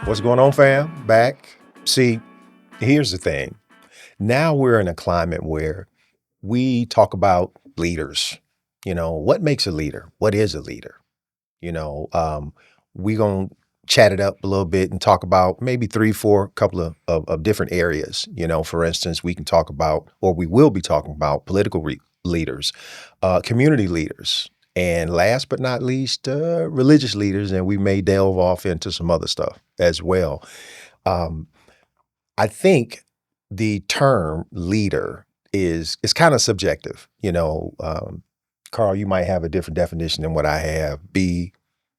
What's going on, fam? Back. See, here's the thing. Now we're in a climate where we talk about leaders. What makes a leader? What is a leader? You know, um, we gonna chat it up a little bit and talk about maybe three, four, couple of different areas. For instance, we can talk about, or we will be talking about political leaders, community leaders, and last but not least, religious leaders. And we may delve off into some other stuff as well. Um, I think the term leader is kind of subjective. Carl, you might have a different definition than what I have. B,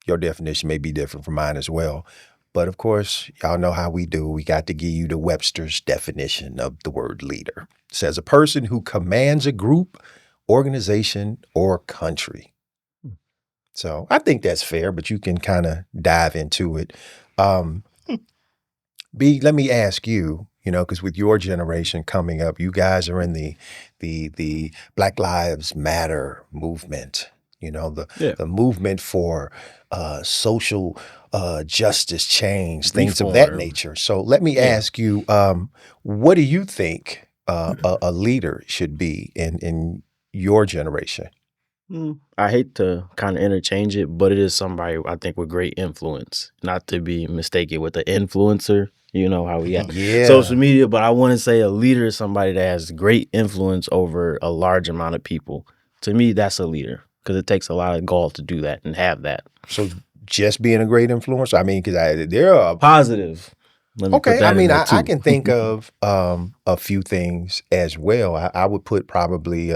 your definition may be different from mine as well. But of course, y'all know how we do. We got to give you the Webster's definition of the word leader. It says a person who commands a group, organization, or country. So I think that's fair, but you can kind of dive into it. Um, B, let me ask you, because with your generation coming up, you guys are in the Black Lives Matter movement, the Yeah. the movement for social justice change, things of that Reform. nature. So let me Yeah. ask you, what do you think a leader should be in your generation? I hate to kind of interchange it, but it is somebody I think with great influence, not to be mistaken with an influencer. You know how we have Yeah. social media, but I want to say a leader is somebody that has great influence over a large amount of people. To me, that's a leader because it takes a lot of gall to do that and have that. So just being a great influencer, I mean, because there are Positive. Let me put okay. I that in mean, there I too. can think of a few things as well. I would put probably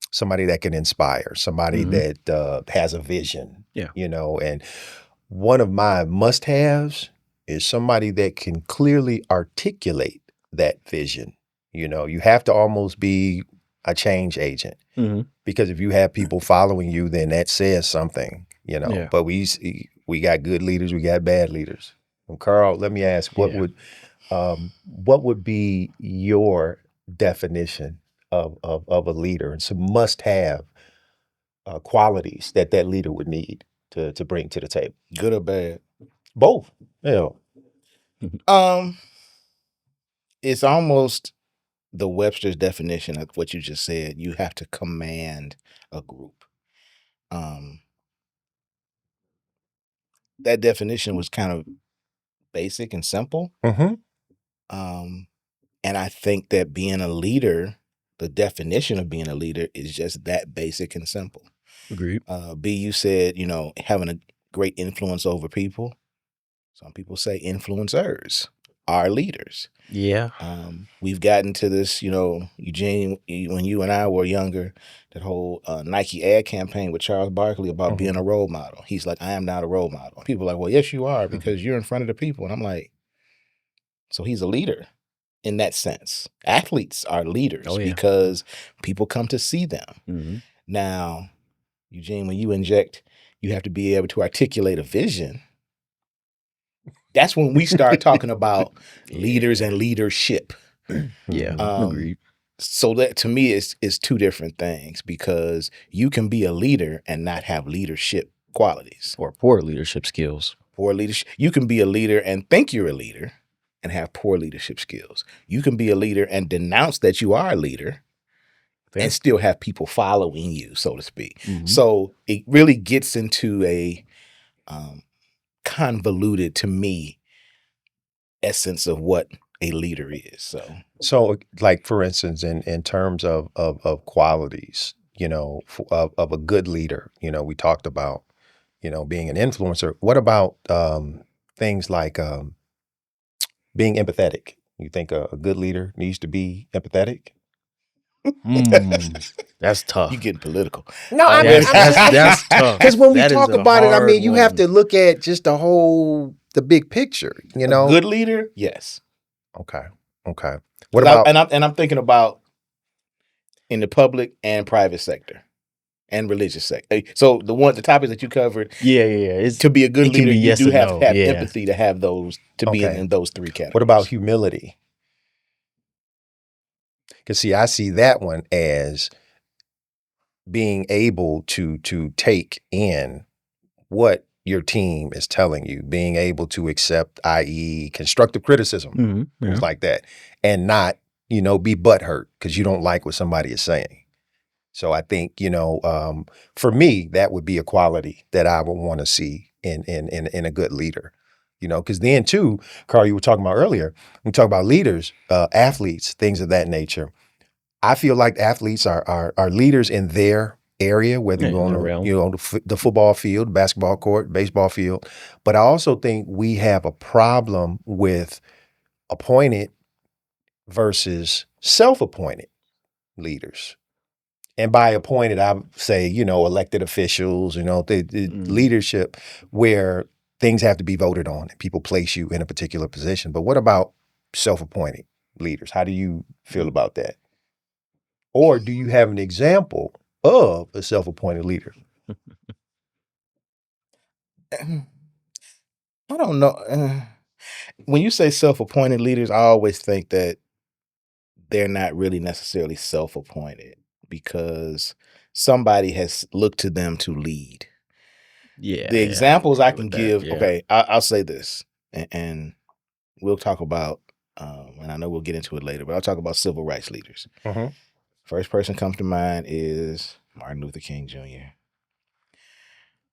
somebody that can inspire, somebody Mhm. that has a vision. Yeah. And one of my must-haves is somebody that can clearly articulate that vision. You have to almost be a change agent Mhm. because if you have people following you, then that says something. Yeah. But we got good leaders, we got bad leaders. And Carl, let me ask, Yeah. what would be your definition of a leader and some must-have qualities that leader would need to bring to the table? Good or bad? Both. Yeah. Um, it's almost the Webster's definition of what you just said. You have to command a group. Um, that definition was kind of basic and simple. Mm-hmm. Um, and I think that being a leader, the definition of being a leader is just that basic and simple. Agreed. B, you said, having a great influence over people. Some people say influencers are leaders. Yeah. We've gotten to this, Eugene, when you and I were younger, that whole Nike ad campaign with Charles Barkley about Mhm. being a role model. He's like, I am not a role model. People are like, well, yes, you are because you're in front of the people. And I'm like, so he's a leader in that sense. Athletes are leaders Oh, yeah. because people come to see them. Mhm. Now, Eugene, when you inject, you have to be able to articulate a vision. That's when we start talking about leaders and leadership. Yeah. Mhm. Agreed. So that to me is two different things because you can be a leader and not have leadership qualities. Or poor leadership skills. Poor leadership. You can be a leader and think you're a leader and have poor leadership skills. You can be a leader and denounce that you are a leader Fair. and still have people following you, so to speak. Mhm. So it really gets into a convoluted, to me, essence of what a leader is. So, like for instance, in terms of qualities, of a good leader, we talked about, being an influencer. What about things like being empathetic? You think a good leader needs to be empathetic? That's tough. You getting political. No, That's tough. because when we That is talk a about it, I hard mean, you have one. to look at just the big picture, A good leader, yes. Okay. Okay. What about I'm thinking about in the public and private sector and religious sector. So the topics that you covered, Yeah. It's, to be a good it can leader, be you yes do or have no. to have Yeah. empathy to have those to be Okay. in those three categories. what about humility? Because see, I see that one as being able to take in what your team is telling you, being able to accept, i.e., constructive criticism, Yeah. things like that, and not, be butthurt because you don't like what somebody is saying. So I think, for me, that would be a quality that I would want to see in a good leader. Because then too, Carl, you were talking about earlier, we talk about leaders, athletes, things of that nature. I feel like athletes are leaders in their area, whether Yeah, you're on in their realm. the football field, basketball court, baseball field. But I also think we have a problem with appointed versus self-appointed leaders. And by appointed, I say, elected officials, the leadership where things have to be voted on and people place you in a particular position. But what about self-appointed leaders? How do you feel about that? Or do you have an example of a self-appointed leader? I don't know. When you say self-appointed leaders, I always think that they're not really necessarily self-appointed because somebody has looked to them to lead. Yeah. The yeah, examples I agree can with that, give, yeah. okay, I'll say this, and we'll talk about, and I know we'll get into it later, but I'll talk about civil rights leaders. Mhm. First person comes to mind is Martin Luther King Jr.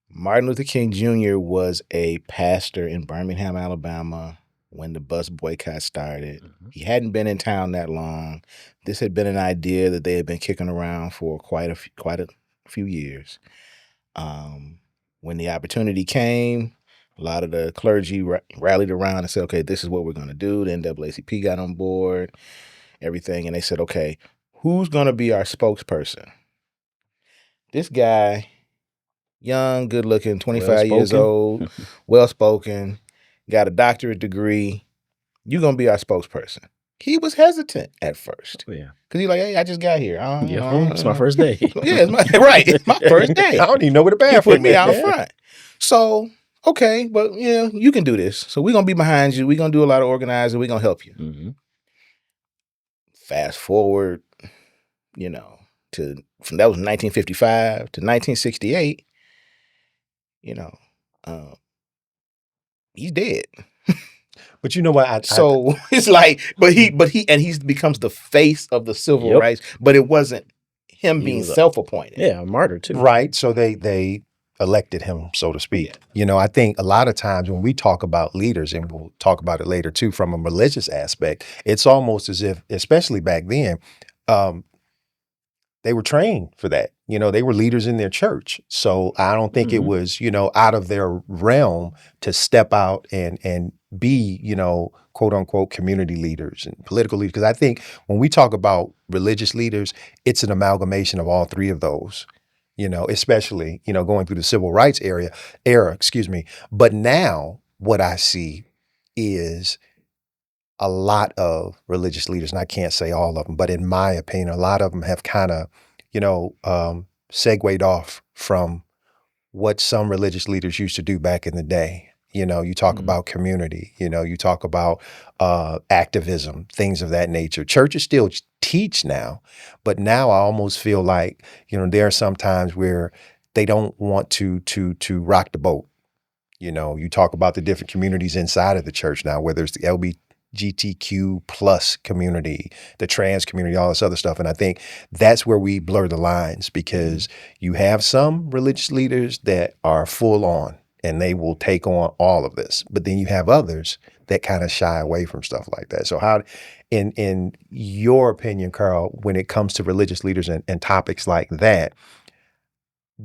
Martin Luther King Jr. was a pastor in Birmingham, Alabama when the bus boycott started. Mhm. He hadn't been in town that long. This had been an idea that they had been kicking around for quite a few years. When the opportunity came, a lot of the clergy rallied around and said, okay, this is what we're going to do. The NAACP got on board, everything. And they said, okay, who's going to be our spokesperson? This guy, young, good looking, 25 years Well-spoken. old, well spoken, got a doctorate degree. You're going to be our spokesperson. He was hesitant at first. Oh, yeah. Because he's like, hey, I just got here. It's my first day. Yeah, it's my first day. I don't even know where the He bathroom put me is. out front. So, okay, but yeah, you can do this. So we're going to be behind you. We're going to do a lot of organizing. We're going to help you. Mm-hmm. Fast forward, from that was 1955 to 1968, he's dead. But you know what? So it's like, but he becomes the face of the civil Yep. rights, but it wasn't him He being was self-appointed. Yeah, a martyr too. Right. So they elected him, so to speak. I think a lot of times when we talk about leaders, and we'll talk about it later too, from a religious aspect, it's almost as if, especially back then, they were trained for that. They were leaders in their church. So I don't think it was, out of their realm to step out and be, quote unquote, community leaders and political leaders. Because I think when we talk about religious leaders, it's an amalgamation of all three of those, especially, going through the civil rights era, But now what I see is a lot of religious leaders, and I can't say all of them, but in my opinion, a lot of them have kind of, segued off from what some religious leaders used to do back in the day. You talk about community, you talk about activism, things of that nature. Churches still teach now, but now I almost feel like, there are some times where they don't want to rock the boat. You talk about the different communities inside of the church now, whether it's the LGBTQ plus community, the trans community, all this other stuff. And I think that's where we blur the lines, because you have some religious leaders that are full on and they will take on all of this. But then you have others that kind of shy away from stuff like that. So how, in your opinion, Carl, when it comes to religious leaders and topics like that,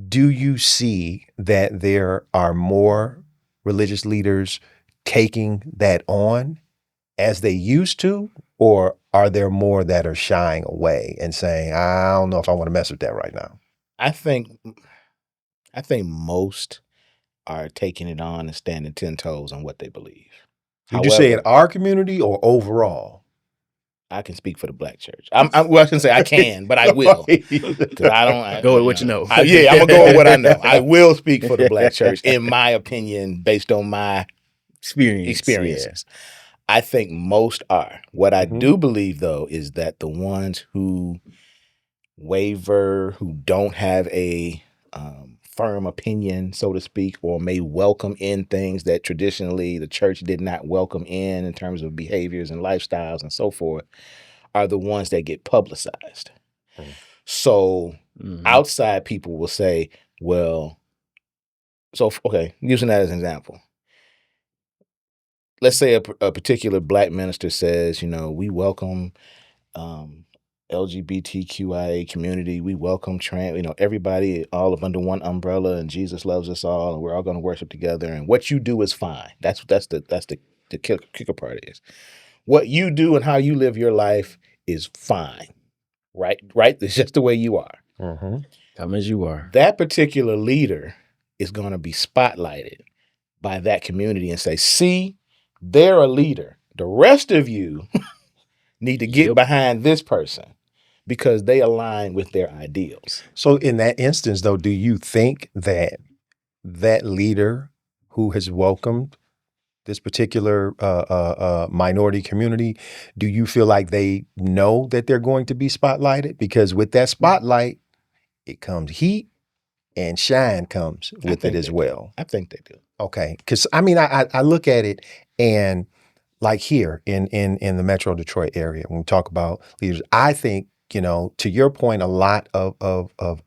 do you see that there are more religious leaders taking that on as they used to, or are there more that are shying away and saying, I don't know if I want to mess with that right now? I think most are taking it on and standing 10 toes on what they believe. Did you say in our community or overall? I can speak for the Black church. Well, I shouldn't say I can, but I will. Because I don't Go with what you know. I'm gonna go with what I know. I will speak for the Black church, in my opinion, based on my experiences. Yeah. I think most are. What I do believe, though, is that the ones who waver, who don't have a firm opinion, so to speak, or may welcome in things that traditionally the church did not welcome in terms of behaviors and lifestyles and so forth, are the ones that get publicized. Mm. So Mhm. outside people will say, well, okay, using that as an example. Let's say a particular black minister says, we welcome LGBTQIA community. We welcome everybody all up under one umbrella, and Jesus loves us all, and we're all going to worship together. And what you do is fine. That's the kicker part is what you do and how you live your life is fine. Right. It's just the way you are. Mm-hmm. Come as you are. That particular leader is going to be spotlighted by that community and say, see, they're a leader. The rest of you need to get Yep. behind this person because they align with their ideals. So in that instance, though, do you think that that leader who has welcomed this particular minority community, do you feel like they know that they're going to be spotlighted? Because with that spotlight, it comes heat and shine comes with it as well. I think they do. Okay. Because I mean, I look at it and like here in the Metro Detroit area, when we talk about leaders, I think, to your point, a lot of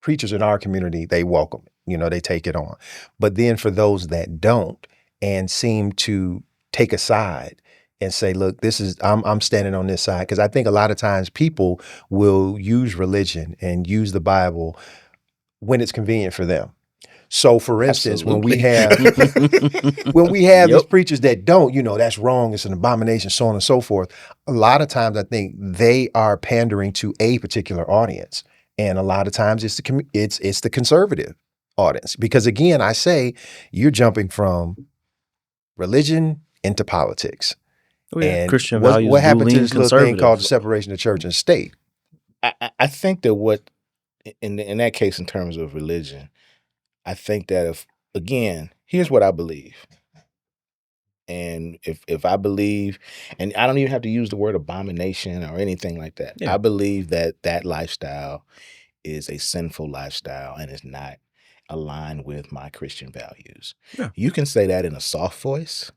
preachers in our community, they welcome it, they take it on. But then for those that don't and seem to take a side and say, look, I'm standing on this side. Because I think a lot of times people will use religion and use the Bible when it's convenient for them. So for instance, when we have Yep. these preachers that don't, that's wrong, it's an abomination, so on and so forth. A lot of times I think they are pandering to a particular audience. And a lot of times it's the conservative audience. Because again, I say you're jumping from religion into politics. Oh, yeah. And Christian what values happened do to lean this little thing called the conservative. separation of church and state? I think that what in that case, in terms of religion, I think that here's what I believe. And if I believe, and I don't even have to use the word abomination or anything like that. Yeah. I believe that lifestyle is a sinful lifestyle and is not aligned with my Christian values. Yeah. You can say that in a soft voice.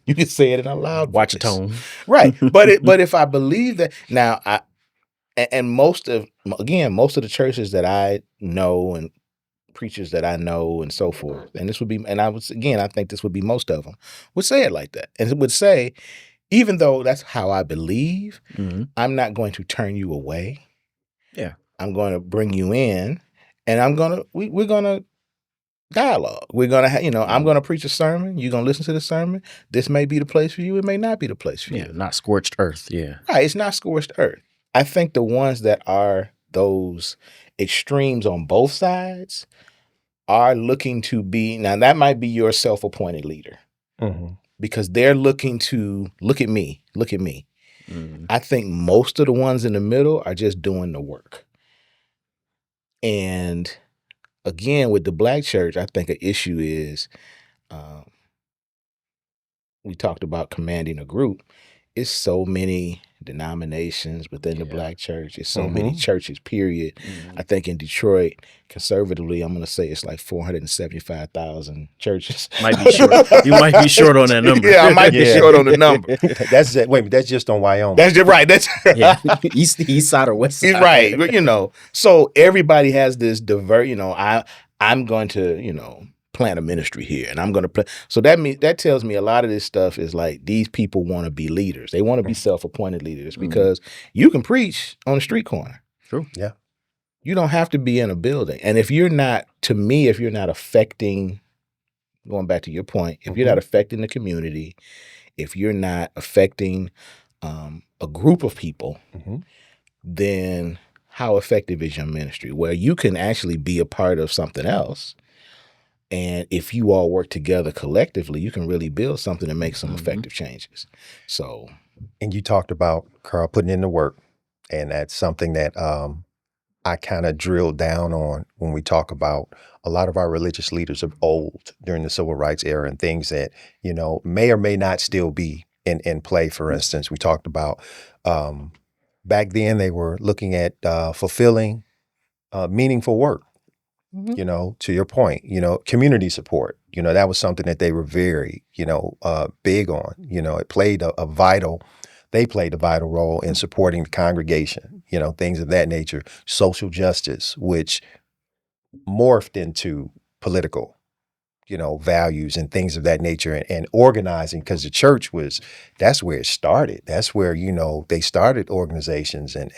You can say it in a loud Watch your voice. tone. Right. But if I believe that now most of the churches that I know and preachers that I know and so forth, and I think this would be most of them, would say it like that. And it would say, even though that's how I believe, Mhm. I'm not going to turn you away. Yeah. I'm going to bring you in, and we're gonna dialogue. We're gonna I'm gonna preach a sermon. You're gonna listen to the sermon. This may be the place for you. It may not be the place for Yeah. you. Not scorched earth. Yeah. Right. It's not scorched earth. I think the ones that are those extremes on both sides are looking to be, now that might be your self-appointed leader, Mm-hmm. because they're looking to look at me. Mhm. I think most of the ones in the middle are just doing the work. And again, with the black church, I think an issue is, we talked about commanding a group. It's so many denominations within the Yeah. black church. It's so many Mhm. churches, period. Mhm. I think in Detroit, conservatively, I'm going to say it's like 475,000 churches. Might be short. You might be short on that number. Yeah, I might be Yeah. short on the number. That's it. Wait, that's just on Wyoming. That's just right. That's Yeah. East side or west side. right. So everybody has this I'm going to, plant a ministry here, and I'm going to so that tells me a lot of this stuff is like these people want to be leaders. They want to be self-appointed leaders because you can preach on the street corner. True. Yeah. You don't have to be in a building. And if you're not affecting, going back to your point, if you're not affecting the community, if you're not affecting a group of people, Mhm. then how effective is your ministry? Where you can actually be a part of something else. And if you all work together collectively, you can really build something and make some effective changes. So, And you talked about, Carl, putting in the work. And that's something that I kind of drilled down on when we talk about a lot of our religious leaders of old during the civil rights era and things that, may or may not still be in play. For instance, we talked about back then they were looking at fulfilling meaningful work. Mhm. You know, to your point, you know, community support, you know, that was something that they were very, you know, big on. You know, it played they played a vital role in supporting the congregation, you know, things of that nature, social justice, which morphed into political, you know, values and things of that nature, and organizing, because the church that's where it started. That's where, you know, they started organizations and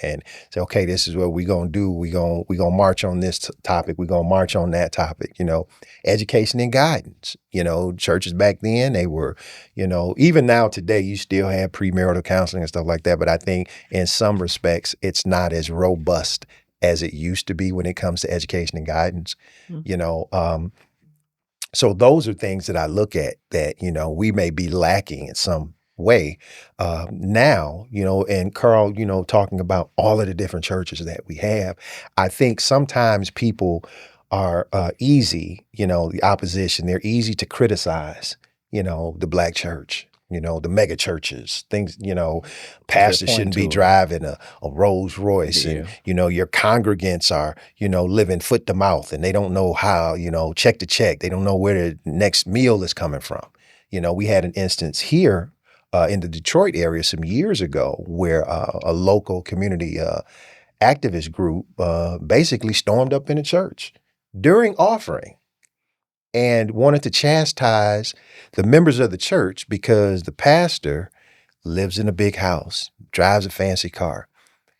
say, okay, this is what we're going to do. We're going to march on this topic. We're going to march on that topic, you know, education and guidance. You know, churches back then, they were, you know, even now today, you still have premarital counseling and stuff like that. But I think in some respects, it's not as robust as it used to be when it comes to education and guidance, you know. So those are things that I look at that, you know, we may be lacking in some way now, you know, and Carl, you know, talking about all of the different churches that we have, I think sometimes people are easy, you know, the opposition, they're easy to criticize, you know, the black church. You know, the mega churches, things, you know, pastors point shouldn't be to it. driving a Rolls Royce, Yeah. and, you know, your congregants are, you know, living foot to mouth, and they don't know how, you know, check to check. They don't know where the next meal is coming from. You know, we had an instance here in the Detroit area some years ago where a local community activist group basically stormed up in a church during offering and wanted to chastise the members of the church because the pastor lives in a big house, drives a fancy car.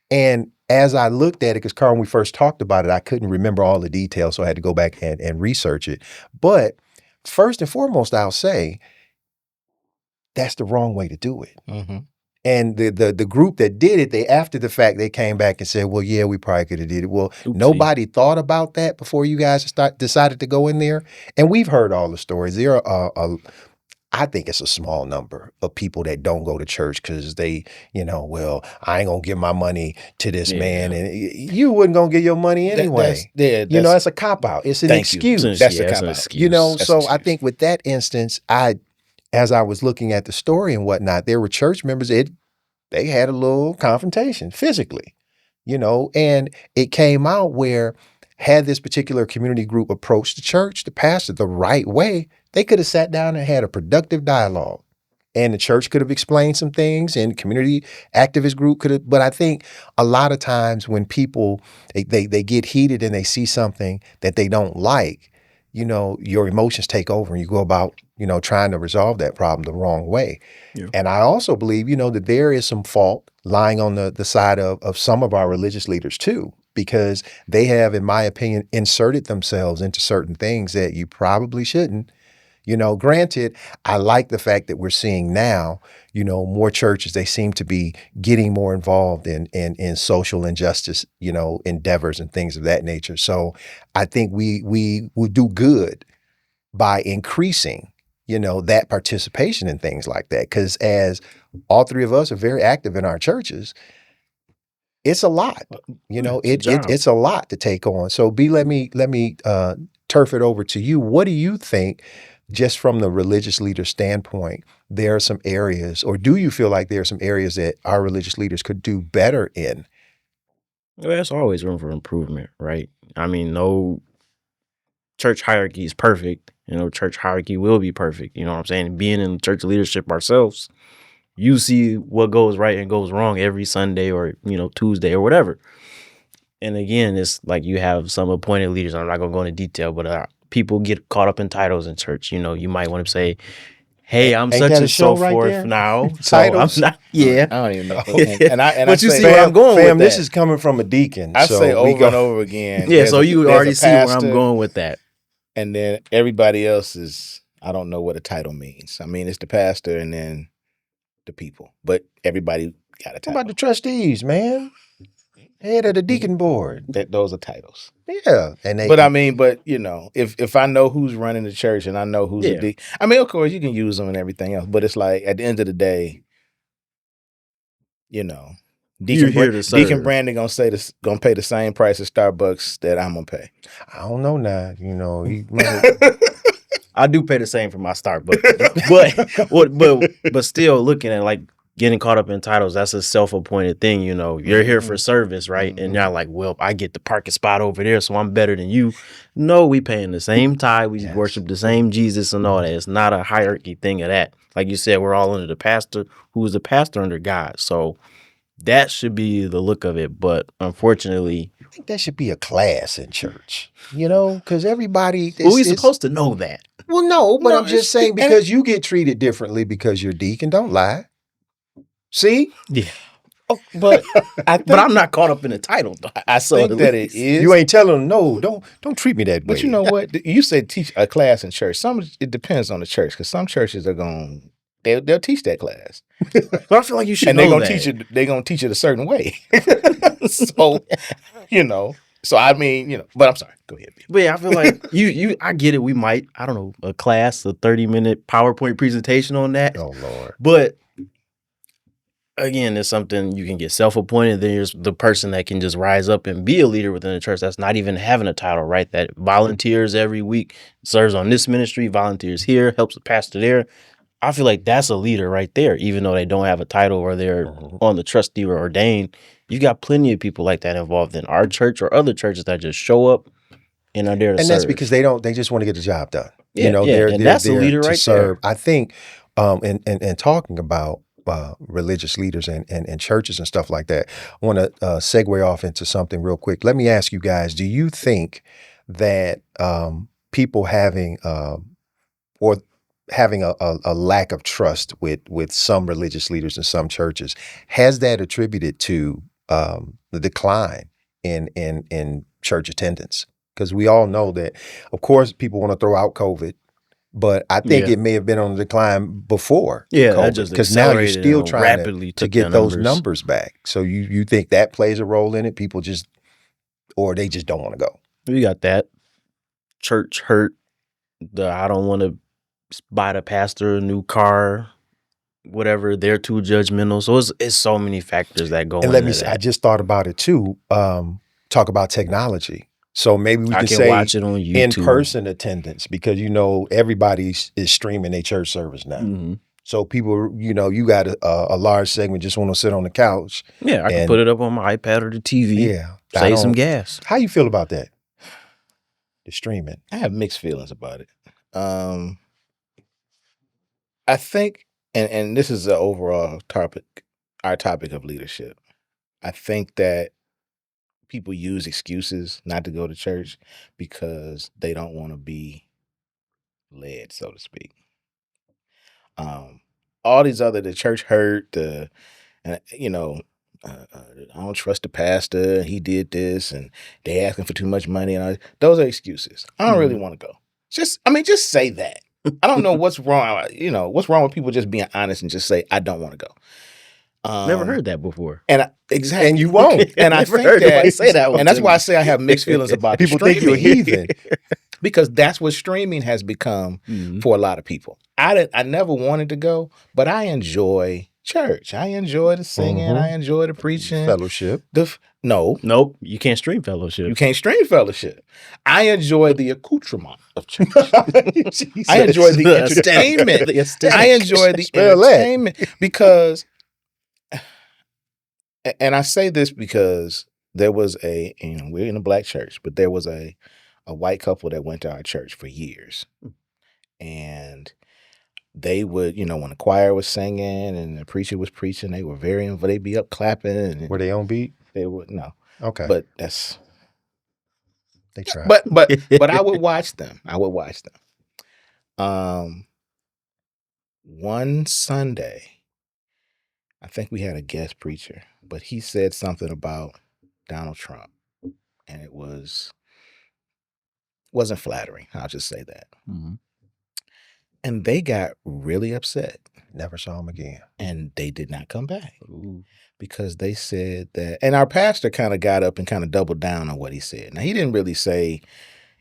And as I looked at it, because Carl, when we first talked about it, I couldn't remember all the details, so I had to go back and research it. But first and foremost, I'll say that's the wrong way to do it. Mm-hmm. And the group that did it, they after the fact, they came back and said, well, yeah, we probably could have did it. Well, Oopsie. nobody thought about that before you guys decided to go in there. And we've heard all the stories. There are I think it's a small number of people that don't go to church because they, you know, well, I ain't gonna give my money to this Yeah. man, and you wasn't gonna give your money anyway. You know, that's a cop out. It's an Thank you. excuse. That's Yeah, the it's cop an out. excuse. You know, That's so an I excuse. think with that instance, as I was looking at the story and whatnot, there were church members. They had a little confrontation physically, you know, and it came out where had this particular community group approached the church, the pastor, the right way, they could have sat down and had a productive dialogue. And the church could have explained some things, and community activist group could have. But I think a lot of times when people they get heated and they see something that they don't like, you know, your emotions take over and you go about, you know, trying to resolve that problem the wrong way. Yeah. And I also believe, you know, that there is some fault lying on the side of some of our religious leaders too, because they have, in my opinion, inserted themselves into certain things that you probably shouldn't. You know, granted, I like the fact that we're seeing now, you know, more churches, they seem to be getting more involved in social injustice, you know, endeavors and things of that nature. So I think we will do good by increasing, you know, that participation in things like that. Because as all three of us are very active in our churches, it's a lot. You know, It's a job. it's a lot to take on. So B, let me turf it over to you. What do you think, just from the religious leader standpoint, there are some areas, or do you feel like there are some areas that our religious leaders could do better in? Well, there's always room for improvement, right? I mean, no church hierarchy is perfect. You know, church hierarchy will be perfect. You know what I'm saying? Being in church leadership ourselves, you see what goes right and goes wrong every Sunday or, you know, Tuesday or whatever. And again, it's like you have some appointed leaders. I'm not going to go into detail, but people get caught up in titles in church. You know, you might want to say, hey, I'm Ain't such that a and show so right forth there? now. So I'm Titles? not, yeah. I don't even know. Yeah. And I But you say, see where I'm going with Fam, this that. is coming from a deacon. I so say we over go- and over again. Yeah, so you there's already a see where I'm pastor, going with that. and then everybody else is, I don't know what a title means. I mean, it's the pastor and then the people, but everybody got a What title. about the trustees, man? Head of the deacon board. Those are titles. Yeah. And they But I mean, you know, if I know who's running the church and I know who's Yeah. a deacon, I mean, of course you can use them and everything else, but it's like at the end of the day, you know, You're here to serve. Deacon Brandon gonna pay the same price at Starbucks that I'm gonna pay. I don't know now. You know, he I do pay the same for my Starbucks, but still looking at like getting caught up in titles, that's a self-appointed thing, you know. You're here for Mhm. service, right? And Mhm. you're like, well, I get the parking spot over there, so I'm better than you. No, we paying the same tithe, we Yes. worship the same Jesus and all that. It's not a hierarchy thing of that. Like you said, we're all under the pastor, who is the pastor under God. So that should be the look of it. But unfortunately, I think that should be a class in church, you know, because everybody well, we're it's supposed to know that. well, no, but No, I'm just saying because you get treated differently because you're deacon. Don't lie. See, Yeah. Oh, but I think, But I'm not caught up in the title, though. I So think at that it least- is. you ain't telling them no. Don't treat me that way. But you know what? You said teach a class in church. It depends on the church because some churches are going. They'll teach that class, But I feel like you should and know they're gonna that. teach it. They're gonna teach it a certain way. So, you know. So I mean, you know. But I'm sorry. Go ahead. But yeah, I feel like I get it. We might, I don't know, a class, a 30-minute PowerPoint presentation on that. Oh Lord. But again, it's something you can get self-appointed. Then there's the person that can just rise up and be a leader within the church that's not even having a title, right? That volunteers every week, serves on this ministry, volunteers here, helps the pastor there. I feel like that's a leader right there, even though they don't have a title or they're Mhm. on the trustee or ordained. You got plenty of people like that involved in our church or other churches that just show up and are there to And serve. that's because they just want to get the job done. Yeah, you know, yeah, they're and they're that's a there leader to right serve. there. I think, and talking about religious leaders and churches and stuff like that, I want to segue off into something real quick. Let me ask you guys: do you think that people having or having a lack of trust with some religious leaders in some churches has that attributed to the decline in church attendance? Because we all know that, of course, people want to throw out COVID, but I think Yeah. it may have been on the decline before Yeah, that COVID, just because now you're accelerated still and trying rapidly to took get their those numbers. numbers back. So you think that plays a role in it? People just, or they just don't want to go. We got that. Church hurt. I don't want to buy the pastor a new car, whatever. They're too judgmental. So it's so many factors that go And into let me say, I that. just thought about it too. Talk about technology. So maybe we I can can say watch it on YouTube. in-person attendance, because everybody is streaming their church service now. Mhm. So people, you got a large segment just want to sit on the couch. Yeah, I can And- put it up on my iPad or the TV. Yeah, I Save some don't- gas. How you feel about that? The streaming. I have mixed feelings about it. I think, and this is the overall topic, our topic of leadership. I think that people use excuses not to go to church because they don't want to be led, so to speak. All these other, the church hurt, I don't trust the pastor. He did this, and they asking for too much money, and those are excuses. I don't really want to go. Just say that. I don't know what's wrong. What's wrong with people just being honest and just say I don't want to go. Never heard that before. And exactly, And you won't. And I Never think heard that, nobody say that one and that's to why me. I say I have mixed feelings about People think you're a streaming. heathen. Because that's what streaming has become Mhm. for a lot of people. I never wanted to go, but I enjoy church. I enjoy the singing. Mhm. I enjoy the preaching. Fellowship. No, Nope, you can't stream fellowship. you can't stream fellowship. I enjoy the accoutrement of church. Jesus. I enjoy the The aesthetic. entertainment. The aesthetic. I enjoy the Spell that. entertainment because, and I say this because there was we're in a black church, but there was a white couple that went to our church for years. And they would, when the choir was singing and the preacher was preaching, they were they'd be up clapping. And Were they on beat? they would, no. Okay. But that's, they tried. but I would watch them. One Sunday, I think we had a guest preacher, but he said something about Donald Trump, and it wasn't flattering. I'll just say that. Mhm. And they got really upset, Never saw him again. and they did not come back Ooh. because they said that. And our pastor kind of got up and kind of doubled down on what he said. Now, he didn't really say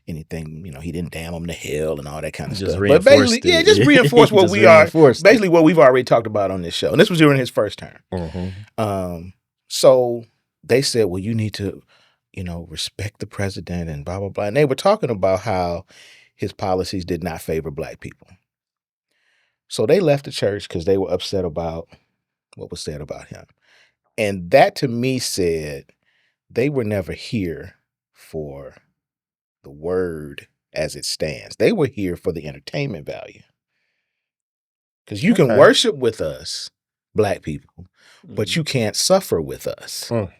anything, he didn't damn them to hell and all that kind of Just stuff. But reinforced basically, it. just reinforced what Just we are. reinforced it. Basically, what we've already talked about on this show. And this was during his first term. Mm-hmm. So they said, well, you need to, respect the president and blah, blah, blah. And they were talking about how his policies did not favor black people. So they left the church because they were upset about what was said about him. And that to me said they were never here for the word as it stands. They were here for the entertainment value. Because you can Okay. worship with us, Black people, but Mhm. you can't suffer with us. Mm.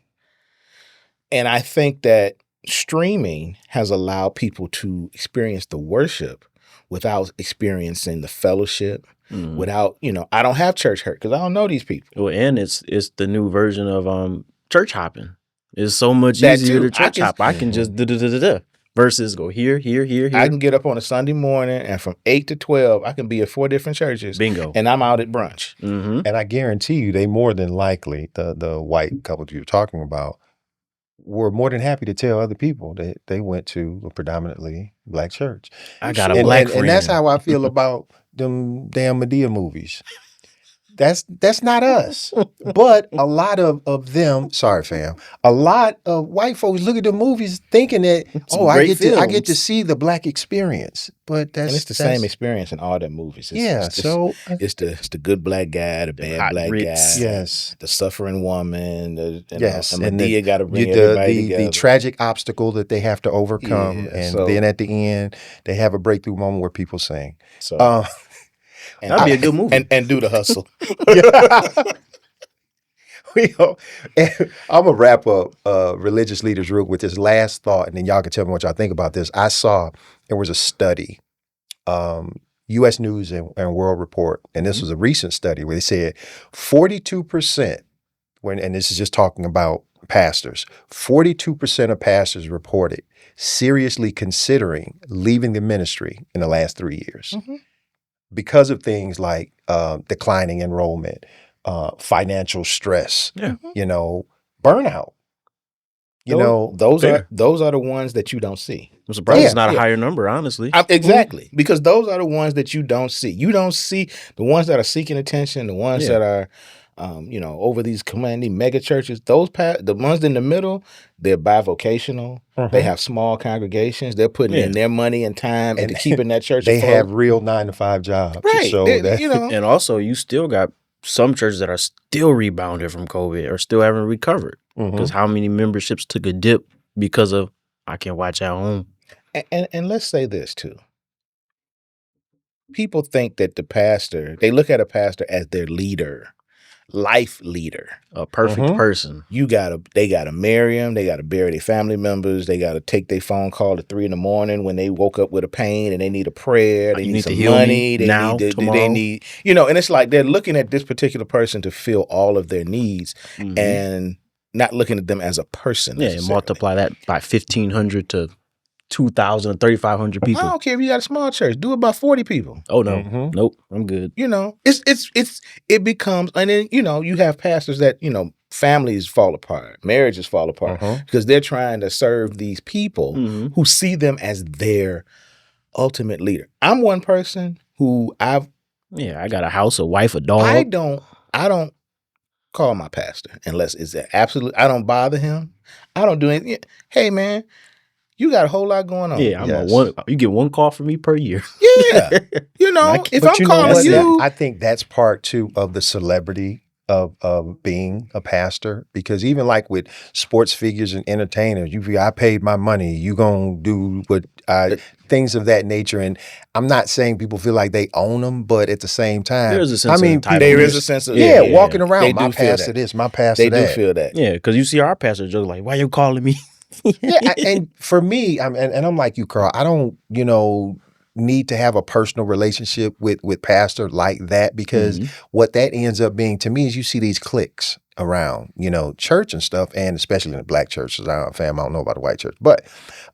And I think that streaming has allowed people to experience the worship without experiencing the fellowship, Mhm. without, I don't have church hurt because I don't know these people. Well, and it's the new version of church hopping. It's so much That easier too. to church hop. I can just da versus go here, here, here, here. I can get up on a Sunday morning and from 8 to 12, I can be at 4 different churches Bingo. and I'm out at brunch. Mm-hmm. And I guarantee you, they more than likely, the white couple you were talking about, were more than happy to tell other people that they went to a predominantly Black church. I got a And, Black and, friend. and that's how I feel about them damn Medea movies. That's not us. But a lot of them, sorry fam, a lot of white folks look at the movies thinking that, Some I great get to films. see the Black experience. But that's And it's the same experience in all their movies. It's the good Black guy, the bad hot Black grits. guy, yes. the suffering woman, and Yes, and and Medea got to bring the everybody together. the tragic obstacle that they have to overcome, Yeah, and so- then at the end they have a breakthrough moment where people sing. So And That'd be a good movie. and do the hustle. I'm gonna wrap up religious leaders real with this last thought, and then y'all can tell me what y'all think about this. I saw there was a study, U.S. News and World Report, and this was a recent study where they said 42%. And this is just talking about pastors. 42% of pastors reported seriously considering leaving the ministry in the last 3 years Mhm. because because of things like declining enrollment, financial stress, Yeah. burnout. those fair. are the ones that you don't see. I'm surprised Yeah, it's not a yeah. higher number, honestly. Exactly, because those are the ones that you don't see. You don't see the ones that are seeking attention, the ones Yeah. that are, over these commanding mega churches. The ones in the middle, they're bivocational. They have small congregations. They're putting in Yeah. their money and time into And keeping that church They afloat. have real 9-to-5 jobs. right. So They- that, And also, you still got some churches that are still rebounded from COVID or still haven't recovered. Mhm. Because how many memberships took a dip because of I can watch at home? And let's say this too. People think that they look at a pastor as their leader, life leader. A perfect Mhm. person. They gotta marry them. They gotta bury their family members. They gotta take their phone call at 3 a.m. when they woke up with a pain and they need a prayer. They You need need to some heal money. me They now, need, they tomorrow. need, and it's like they're looking at this particular person to fill all of their needs Mhm. and not looking at them as a person. Yeah, and necessarily. multiply that by 1,500 to 2,000 or 3,500 I people. don't care if you got a small church. Do it by 40 people. Oh no, Mhm. nope, I'm good. It becomes, and then you have pastors that families fall apart, marriages fall apart Mhm. because they're trying to serve these people Mhm. who see them as their ultimate leader. I'm one person who Yeah, I got a house, a wife, a dog. I don't call my pastor unless it's absolute. I don't bother him. I don't do anything. Hey man, you got a whole lot going on. Yeah, I'm Yes. you get one call from me per year. Yeah. If But I'm calling what? you, I think that's part too of the celebrity of being a pastor, because even like with sports figures and entertainers, I paid my money, you gonna do what things of that nature. And I'm not saying people feel like they own them, but at the same time, There's a sense of people- entitlement. there is a sense of walking They around, my do feel pastor that. this, my pastor They do that. feel that. Yeah, because you see our pastor just like, why you calling me? And for me, and I'm like you, Carl, I don't, need to have a personal relationship with pastor like that, because what that ends up being to me is you see these cliques around, church and stuff, and especially in the Black churches. I don't know about the white church, but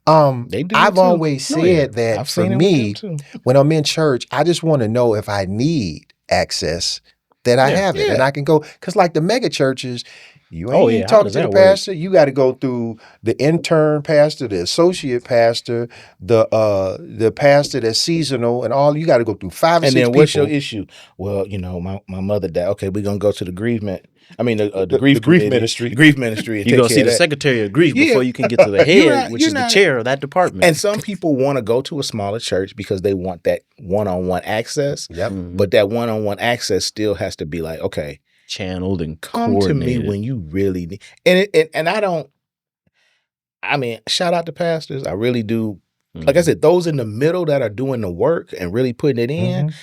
They do I've too. always said that I've for seen it with me, them too. when I'm in church, I just want to know if I need access that I Yeah. have it, and Yeah. I can go, because like the mega churches, you Oh, ain't yeah, how talking does to the that work? pastor. You got to go through the intern pastor, the associate pastor, the pastor that's seasonal, and all. You got to go through 5 or And 6 then what's your people. issue? Well, my mother died. Okay, we're gonna go to the bereavement. I mean, the The grief grief committee, ministry. the grief ministry. And You take gonna care see of the that. secretary of grief Yeah. before you can get to the You're head, not- which you're is the not- chair of that department. And some people want to go to a smaller church because they want that one-on-one access. Yep. Mhm. But that one-on-one access still has to be like, okay, channeled and Come to me coordinated. when you really need. And I don't. I mean, shout out to pastors. I really do. Like I said, those in the middle that are doing the work and really putting it in.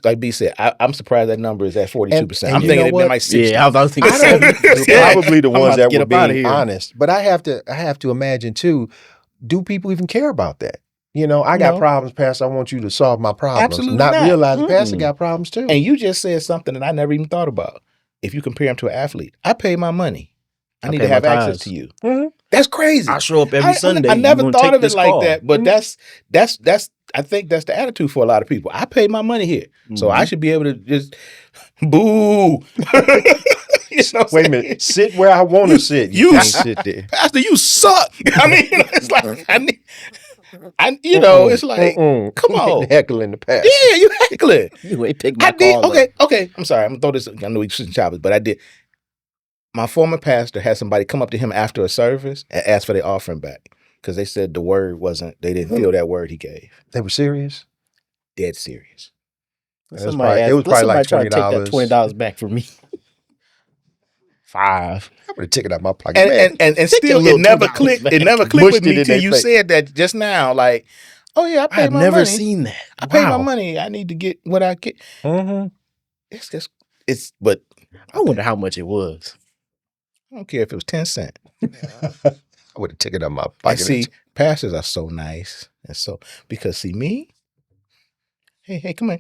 Like B said, I'm surprised that number is at 42%. And I'm you thinking know it might 60. Yeah, I was thinking I don't, Yeah. probably the I'm about ones to that get were up outta being here. honest. But I have to imagine too, do people even care about that? You know, I got No. problems, Pastor. I want you to solve my problems. Absolutely not not. realizing Pastor Mm-mm. got problems too. And you just said something that I never even thought about. If you compare him to an athlete, I pay my money. I need pay to my have access tithes. to you. Mhm. That's crazy. I show up every Sunday. I never You gonna thought take of it this like call. that, but that's I think that's the attitude for a lot of people. I pay my money here, so I should be able to just boo. You know what I'm Wait a saying? minute. Sit where I want to sit. You can't s- sit there. Pastor, you suck. I mean, it's like it's like, come on. Heckling the pastor. Yeah, you heckling. You ain't pick my I did. call. Okay. I'm sorry. I'm gonna throw this. I know we switching topics, but I did. My former pastor had somebody come up to him after a service and ask for their offering back because they said the word wasn't. They didn't feel that word he gave. They were serious. Dead serious. It was probably like try to take that $20. $20 back from me. 5. I would have taken out my pocket. Man, And still, little it never $2 clicked. back. It never clicked Mushed with it me in till their you face. said that just now. Like, oh yeah, I paid I've my never money. seen that. I paid my Wow. money. I need to get what I get. Mhm. It's just. It's. But I wonder how much it was. I don't care if it was 10 cents. I would have taken out my And pocket. see, pastors are so nice, and so because see me. Hey, come over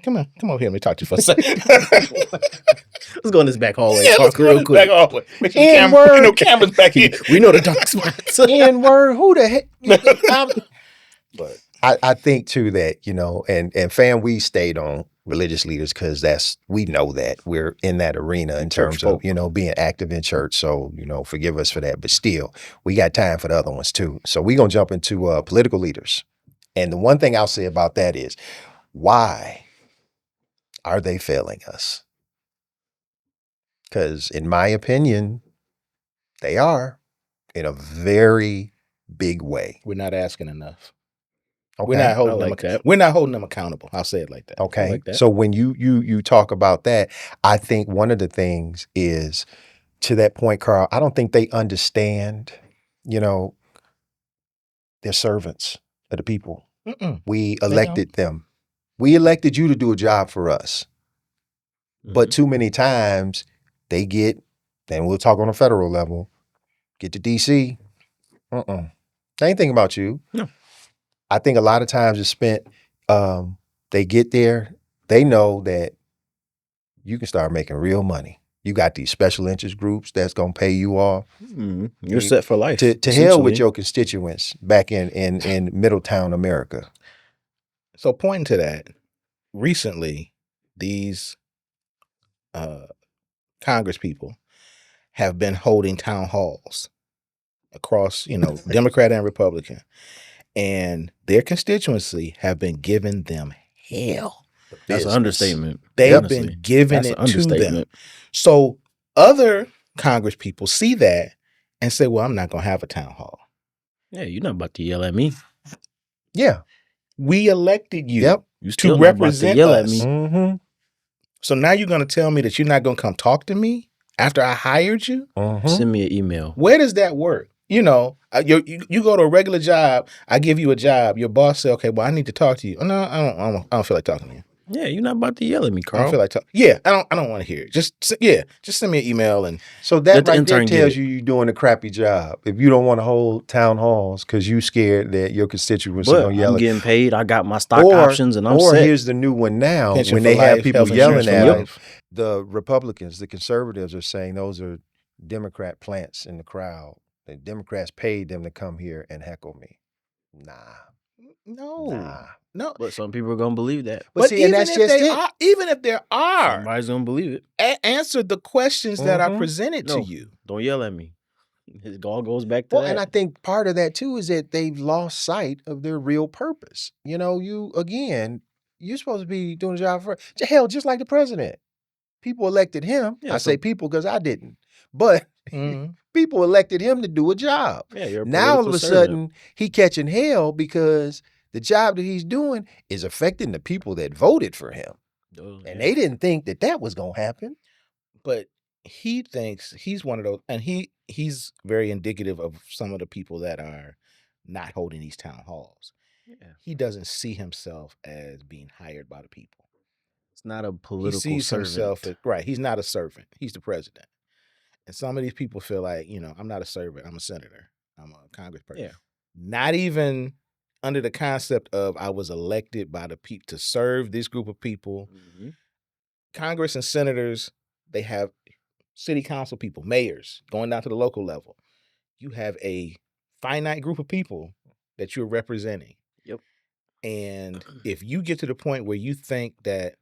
here. Let me talk to you for a second. Let's go in this back hallway. Yeah, let's talk go real back quick. off. Make sure N-word. no cameras back here. We know the dark spots. N-word. Who the heck? But I think too that, you know, and fam, we stayed on religious leaders because we know that we're in that arena in terms of, you know, being active in church. So, you know, forgive us for that. But still, we got time for the other ones too. So we're going to jump into political leaders. And the one thing I'll say about that is, why are they failing us? Because in my opinion, they are in a very big way. we're not asking enough. Okay. We're not holding I like them. that. We're not holding them accountable. I'll say it like that. Okay. like that. So when you talk about that, I think one of the things is, to that point, Carl, I don't think they understand, you know, they're servants of the people. Mm-mm. We elected them. We elected you to do a job for us. But too many times they get, and we'll talk on a federal level, get to DC. They ain't thinking about you. No. I think a lot of times it's spent, they get there, they know that you can start making real money. You got these special interest groups that's going to pay you off. You're set for life. To hell with your constituents back in Middletown, America. So pointing to that, recently, these Congress people have been holding town halls across, you know, Democrat and Republican, and their constituency have been giving them hell. That's an understatement. They've honestly. been giving That's it an to them. understatement. So other Congress people see that and say, well, I'm not going to have a town hall. Yeah, you're not about to yell at me. Yeah. We elected you Yep. You still to not about to represent yell at us. me. Mm-hmm. So now you're going to tell me that you're not going to come talk to me after I hired you? Mm-hmm. Send me an email. Where does that work? You know, you go to a regular job. I give you a job. Your boss say, "Okay, well, I need to talk to you." No, I don't feel like talking to you. Yeah, you're not about to yell at me, I Carl. don't feel like talking. Yeah, I don't want to hear it. Just send me an email and So Let that the right intern there get tells it. you you're doing a crappy job. If you don't want to hold town halls because you scared that your constituents are But going to yell I'm at getting paid. I got my stock Or- options, and I'm Or set. here's the new one now. pension When for they life, have people health yelling insurance at for them, life. the Republicans, the conservatives are saying those are Democrat plants in the crowd. The Democrats paid them to come here and heckle me. Nah. No. But some people are gonna believe that. But see, and that's just it. Even if there are, Somebody's gonna believe it. answer the questions that are Mhm. presented to No. you. Don't yell at me. It all goes back to Well, that. and I think part of that too is that they've lost sight of their real purpose. You know, you're supposed to be doing a job for hell, just like the president. People elected him. Yeah, I so- say people because I didn't, but Mhm. people elected him to do a job. yeah, you're a Now all of political a servant. sudden he catching hell because the job that he's doing is affecting the people that voted for him, Oh, and yeah. they didn't think that was gonna happen. But he thinks he's one of those, and he's very indicative of some of the people that are not holding these town halls. Yeah. He doesn't see himself as being hired by the people. It's not a He political sees himself servant. as right. He's not a servant. He's the president. And some of these people feel like, I'm not a servant. I'm a senator. I'm a congressperson. Yeah. Not even under the concept of I was elected by the people to serve this group of people. Mhm. Congress and senators, they have city council people, mayors, going down to the local level. You have a finite group of people that you're representing. Yep. And if you get to the point where you think that,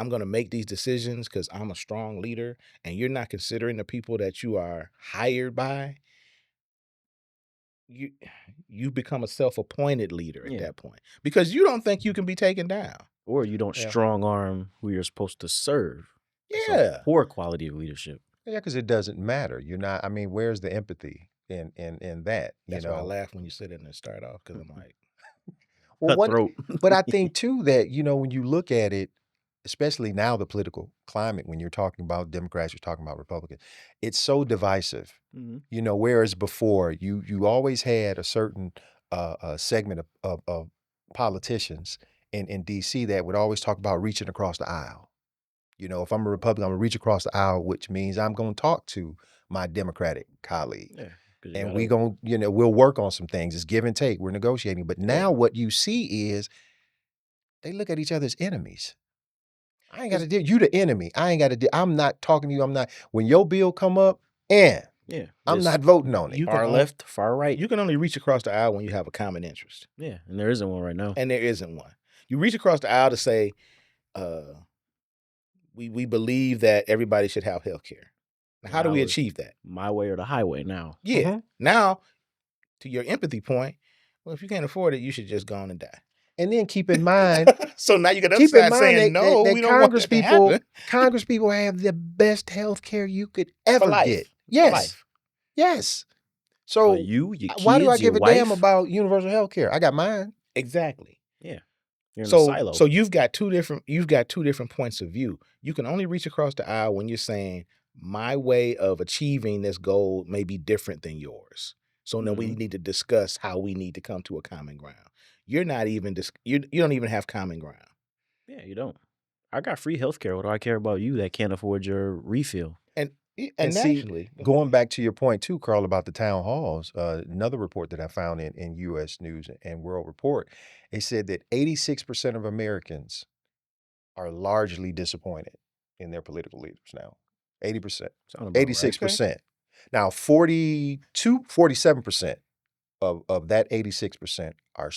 I'm going to make these decisions because I'm a strong leader, and you're not considering the people that you are hired by, you become a self-appointed leader at Yeah. that point because you don't think you can be taken down. Or you don't Yeah. strong arm who you're supposed to serve. It's a Yeah. poor quality of leadership. Yeah, because it doesn't matter. You're not. I mean, where's the empathy in that? That's why I laugh when you sit in and start off because I'm like, Well, Cutthroat. but I think too that when you look at it, especially now the political climate, when you're talking about Democrats, you're talking about Republicans, it's so divisive. Mhm. Whereas before you always had a certain segment of politicians in DC that would always talk about reaching across the aisle. If I'm a Republican, I'm gonna reach across the aisle, which means I'm gonna talk to my Democratic colleague. Yeah. 'Cause you And gotta- we gonna, we'll work on some things. It's give and take. We're negotiating. But now what you see is they look at each other as enemies. I ain't got to deal. You the enemy. I ain't got to deal. I'm not talking to you. I'm not. When your bill come up, Yeah. I'm This not voting on it. You can far only- left, far right. you can only reach across the aisle when you have a common interest. Yeah. And there isn't one right now. And there isn't one. You reach across the aisle to say, we believe that everybody should have health care. Now, how do Now we it's- achieve that? My way or the highway now. Yeah. Mhm. Now, to your empathy point, well, if you can't afford it, you should just go on and die. And then keep in mind, So now you got the keep in upside mind saying, that, no, that we don't want Congress that to people, happen. Congress people have the best health care you could ever life. get. For Yes. life. Yes. So But you, your kids, why do I give your a damn wife, about universal health care? I got mine. Exactly. You're in a So, silo. so you've got two different points of view. You can only reach across the aisle when you're saying my way of achieving this goal may be different than yours. So now we need to discuss how we need to come to a common ground. You're not even you don't even have common ground. Yeah, you don't. I got free healthcare. What do I care about you that can't afford your refill? And see, naturally, Going back to your point too, Carl, about the town halls, another report that I found in U.S. News and World Report, it said that 86% of Americans are largely disappointed in their political leaders now. 80%, Sound about right. 86%. Now, 47% of that 86% are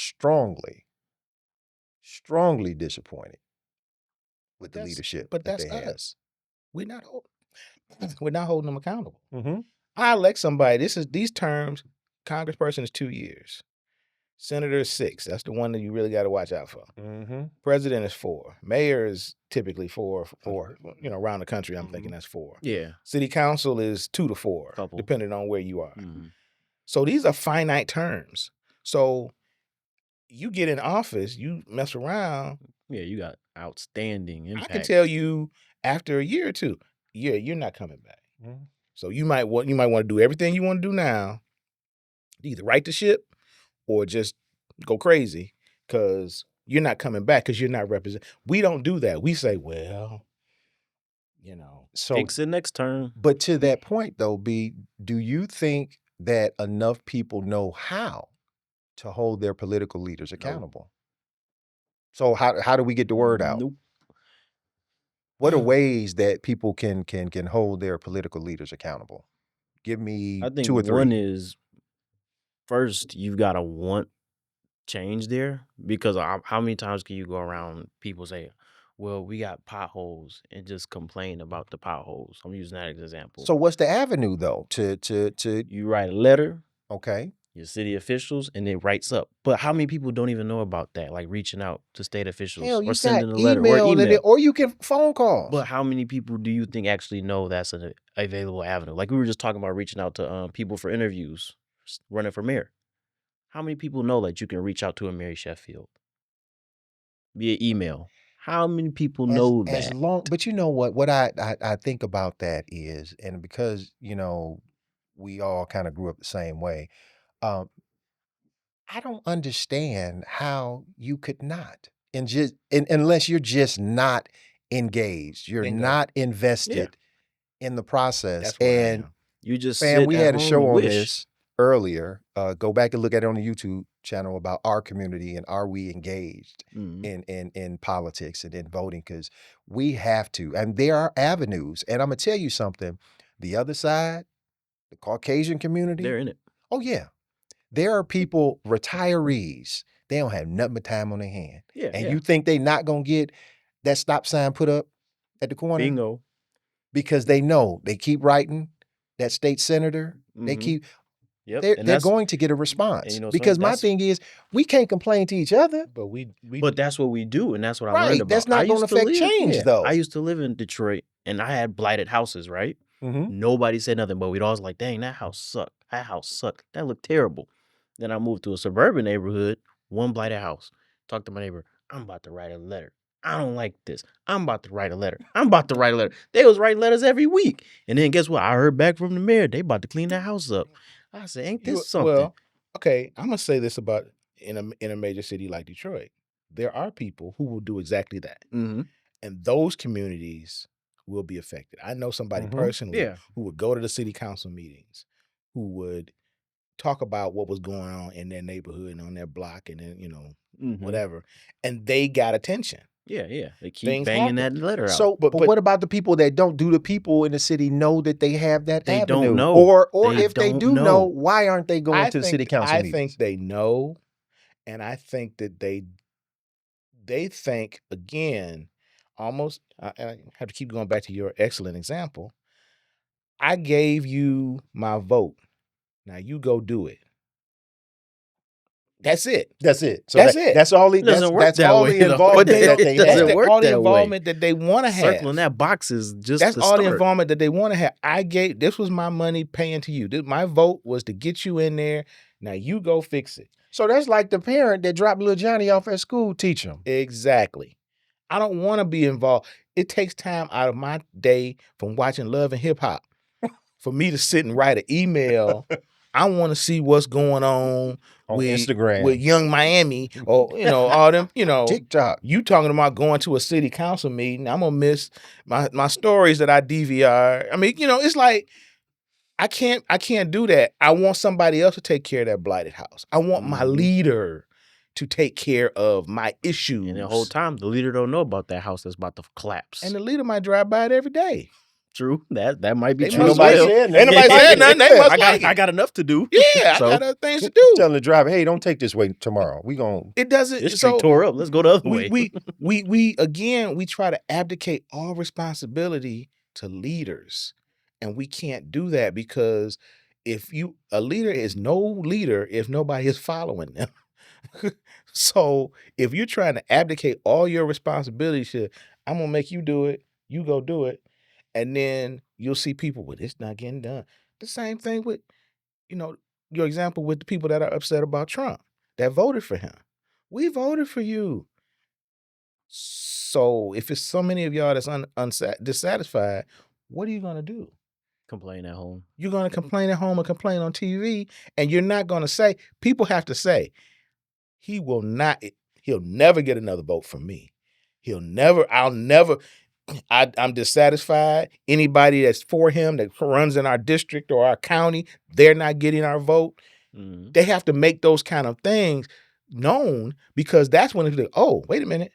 strongly disappointed with the That's- leadership but that that's they have. us. We're not holding them accountable. Mm-hmm. I elect somebody. These terms. Congressperson is 2 years. Senator is 6. That's the one that you really got to watch out for. Mm-hmm. President is 4. Mayor is typically 4. Four. Around the country, I'm Mhm. thinking that's 4. Yeah. City council is 2 to 4, Couple. depending on where you are. Mhm. So these are finite terms. So you get in office, you mess around. Yeah, you got outstanding impact. I can tell you after a year or two, you're not coming back. Mhm. So you might want to do everything you want to do now, either right the ship or just go crazy because you're not coming back because you're not representing. We don't do that. We say, well, So, Fix it next term. but to that point though, B, do you think that enough people know how to hold their political leaders accountable? So how do we get the word out? Nope. What are ways that people can hold their political leaders accountable? Give me I think 2 or 3. one is first you've got to want change there because how many times can you go around people say, well, we got potholes and just complain about the potholes. I'm using that as an example. So what's the avenue though to you write a letter, okay? your city officials, and it writes up. But how many people don't even know about that? Like reaching out to state officials Hell, or you sending got a letter or email, email. or you can phone calls. But how many people do you think actually know that's an available avenue? Like we were just talking about reaching out to people for interviews, running for mayor. How many people know that you can reach out to a Mary Sheffield via email? How many people know as that? long, but you know what I think about that is, and because we all kind of grew up the same way. Um, I don't understand how you could not, and unless you're just not engaged, you're Bingo. not Yeah. invested in the process. That's where I And am. You just fam, sit we at had a home show and on wish. this earlier. Go back and look at it on the YouTube channel about our community and are we engaged Mhm. in politics and in voting, because we have to. And there are avenues. And I'm gonna tell you something. The other side, the Caucasian community. They're in it. Oh yeah, there are people, retirees. They don't have nothing but time on their hand. Yeah, And yeah. you think they not gonna get that stop sign put up at the corner? Bingo. Because they know they keep writing that state senator. They Mhm. keep Yep. they're And they're that's going to get a response. you know, Because my that's thing is, we can't complain to each other. But we but that's what we do, and that's what I learned Right. about. That's I not gonna used to affect live change yeah, though. I used to live in Detroit, and I had blighted houses, right? Mhm. Nobody said nothing, but we'd always like, dang, that house sucked. That house sucked. That looked terrible. Then I moved to a suburban neighborhood, one blighted house. Talked to my neighbor. I'm about to write a letter. I don't like this. I'm about to write a letter. I'm about to write a letter. They was writing letters every week. And then guess what? I heard back from the mayor. They about to clean that house up. I said, ain't this something? Well, okay, I'm gonna say this about in a major city like Detroit. There are people who will do exactly that. Mm-hmm. And those communities will be affected. I know somebody Mhm. personally Yeah. who would go to the city council meetings, who would talk about what was going on in their neighborhood and on their block and then, Mhm. whatever. And they got attention. Yeah, yeah. They keep Things banging happen. that letter out. So, But- but but- what about the people that don't? Do the people in the city know that they have that They avenue? don't know. Or They if they don't do know. know, why aren't they going I to the think- city council I meetings? think they know, and I think that they think again, almost. And I have to keep going back to your excellent example. I gave you my vote. Now you go do it. That's it. That's it. So That's it. That's all. It doesn't work That's that all way, the though. involvement But that it they doesn't have. work all the that way. involvement that they want to have. Circling that box is just That's the all the start. involvement that they want to have. This was my money paying to you. My vote was to get you in there. Now you go fix it. So that's like the parent that dropped little Johnny off at school. Teach him. Exactly. I don't want to be involved. It takes time out of my day from watching Love and Hip Hop for me to sit and write an email. I want to see what's going on with Instagram, with Young Miami, or all them. TikTok. You talking about going to a city council meeting? I'm gonna miss my stories that I DVR. I mean, it's like I can't do that. I want somebody else to take care of that blighted house. I want my Mhm. leader to take care of my issues. And the whole time, the leader don't know about that house that's about to collapse. And the leader might drive by it every day. True. That might be They true. must as like well. it. saying Ain't nobody saying nothing. They must like I it. got enough to do. Yeah, So- I got other things to do. Telling the driver, hey, don't take this way tomorrow. We gonna. It doesn't. This street So tore up. Let's go the other way. we again we try to abdicate all responsibility to leaders, and we can't do that because a leader is no leader if nobody is following them. So if you're trying to abdicate all your responsibility to, I'm gonna make you do it, you go do it, and then you'll see people with it's not getting done. The same thing with, your example with the people that are upset about Trump that voted for him. We voted for you. So if it's so many of y'all that's dissatisfied, what are you gonna do? Complain at home. You're gonna complain at home or complain on TV, and you're not gonna say. People have to say, he'll never get another vote from me. I'm dissatisfied. Anybody that's for him that runs in our district or our county, they're not getting our vote. Mhm. They have to make those kind of things known, because that's when it's like, oh, wait a minute.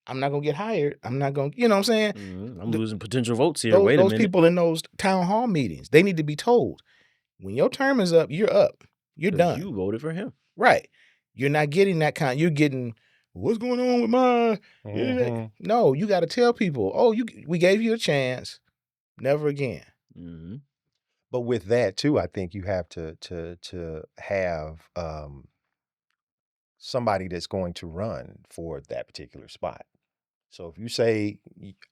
I'm not gonna get hired. I'm not gonna, you know what I'm saying? Mhm. I'm losing potential votes here. Those, Wait a those minute. people in those town hall meetings, they need to be told, when your term is up, you're up. You're 'Cause done. You voted for him. Right. You're not getting that kind. You're getting, what's going on with my? Mhm. No, you got to tell people, oh, we gave you a chance. Never again. Hmm. But with that too, I think you have to have somebody that's going to run for that particular spot. So if you say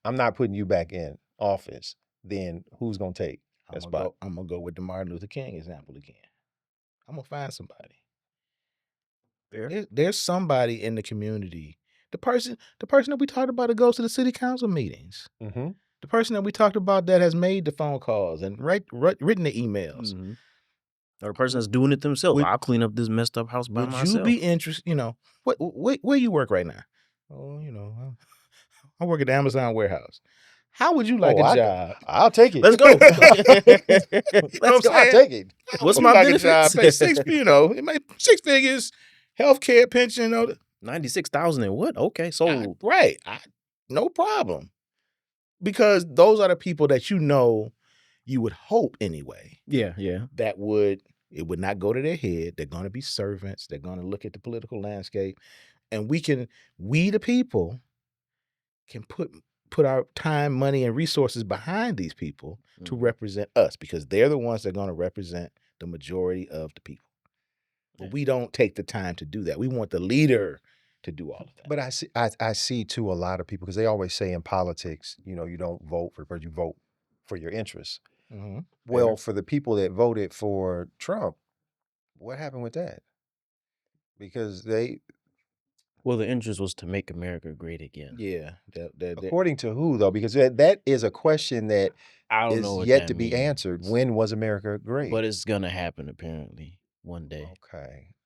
I'm not putting you back in office, then who's going to take that spot? I'm gonna go with the Martin Luther King example again. I'm gonna find somebody. Fair. There's somebody in the community The person that we talked about that goes to the city council meetings. Mhm. The person that we talked about that has made the phone calls and written the emails. Mhm. Or the person that's doing it themselves. Would- I'll clean up this messed up house by Would myself. you be interested? Where you work right now? Oh, I work at the Amazon warehouse. How would you like a job? I'll take it. Let's go. You know Let's what I'm I'll saying? take it. What's Would my you like a job? benefits? Pay it may 6 figures, healthcare, pension, all that. 96,000 and what? Okay, so Right. No problem. Because those are the people that you would hope anyway, yeah. it would not go to their head. They're going to be servants. They're going to look at the political landscape. And we the people can put our time, money, and resources behind these people to represent us, because they're the ones that are going to represent the majority of the people. But we don't take the time to do that. We want the leader to do all of that. But I see too a lot of people, because they always say in politics, you don't vote for the person, you vote for your interests. Mhm. Well, for the people that voted for Trump, what happened with that? Because well, the interest was to make America great again. Yeah. according to who though? Because that is a question that I don't is know what yet that to be means. answered. When was America great? But it's gonna happen apparently one day.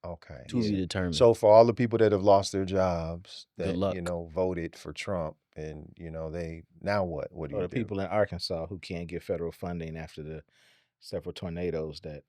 Okay. To be determined. So for all the people that have lost their jobs, Good that luck. voted for Trump, and they now what? What do Or you the do? people in Arkansas who can't get federal funding after the several tornadoes that